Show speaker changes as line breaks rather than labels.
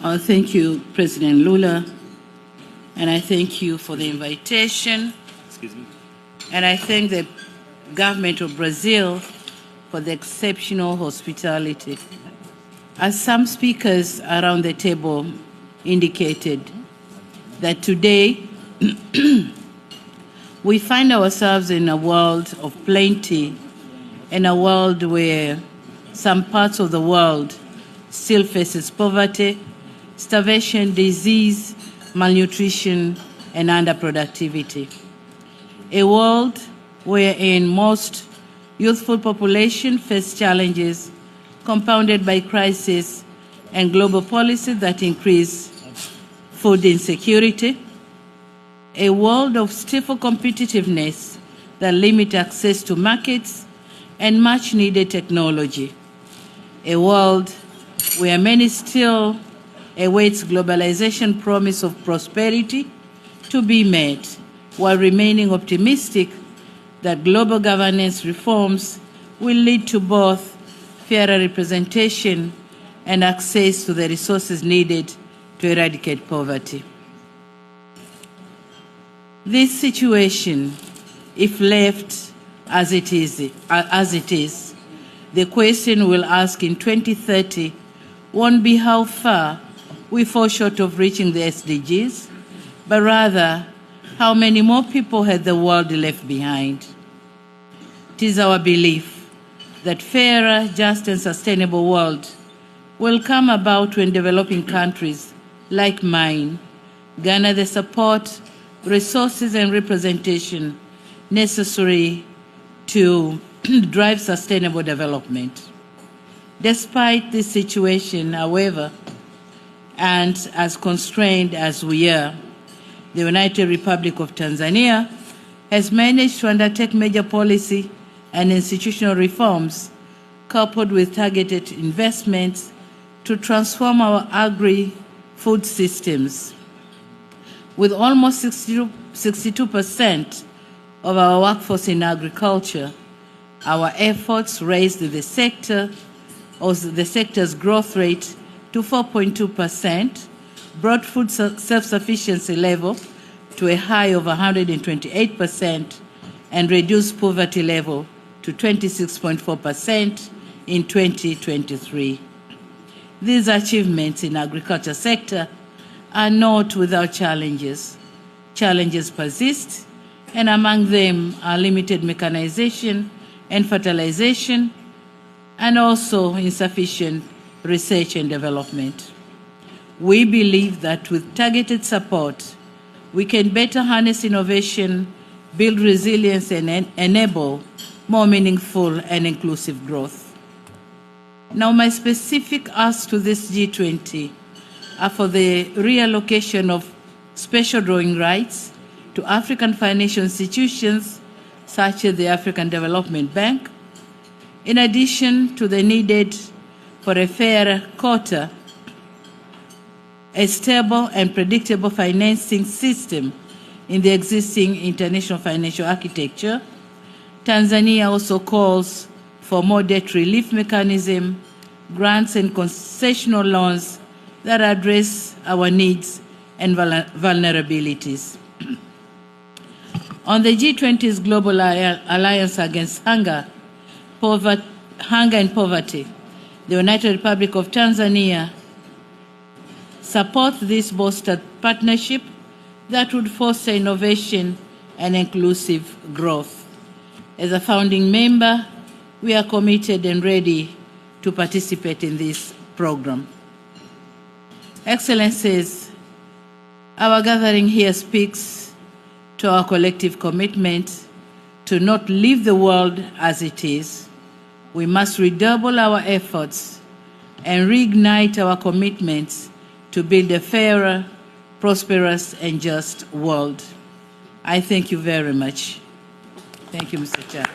Thank you, President Lula, and I thank you for the invitation.
Excuse me.
And I thank the government of Brazil for the exceptional hospitality. As some speakers around the table indicated, that today we find ourselves in a world of plenty, in a world where some parts of the world still faces poverty, starvation, disease, malnutrition, and underproductivity. A world wherein most youthful population face challenges compounded by crisis and global policies that increase food insecurity. A world of stifle competitiveness that limit access to markets and much needed technology. A world where many still awaits globalization promise of prosperity to be met, while remaining optimistic that global governance reforms will lead to both fairer representation and access to the resources needed to eradicate poverty. This situation, if left as it is, the question we'll ask in 2030 won't be how far we fall short of reaching the SDGs, but rather how many more people had the world left behind. It is our belief that fairer, just, and sustainable world will come about when developing countries like mine garner the support, resources, and representation necessary to drive sustainable development. Despite this situation, however, and as constrained as we are, the United Republic of Tanzania has managed to undertake major policy and institutional reforms coupled with targeted investments to transform our agri-food systems. With almost 62% of our workforce in agriculture, our efforts raised the sector's growth rate to 4.2%, brought food self-sufficiency level to a high of 128%, and reduced poverty level to 26.4% in 2023. These achievements in agriculture sector are not without challenges. Challenges persist, and among them are limited mechanization and fertilization, and also insufficient research and development. We believe that with targeted support, we can better harness innovation, build resilience, and enable more meaningful and inclusive growth. Now, my specific asks to this G20 are for the reallocation of special drawing rights to African financial institutions such as the African Development Bank, in addition to the needed for a fair quota, a stable and predictable financing system in the existing international financial architecture. Tanzania also calls for more debt relief mechanism, grants and concessional loans that address our needs and vulnerabilities. On the G20's Global Alliance Against Hunger and Poverty, the United Republic of Tanzania supports this bolstered partnership that would foster innovation and inclusive growth. As a founding member, we are committed and ready to participate in this program. Excellencies, our gathering here speaks to our collective commitment to not leave the world as it is. We must redouble our efforts and reignite our commitments to build a fairer, prosperous, and just world. I thank you very much. Thank you, Mr. Chair.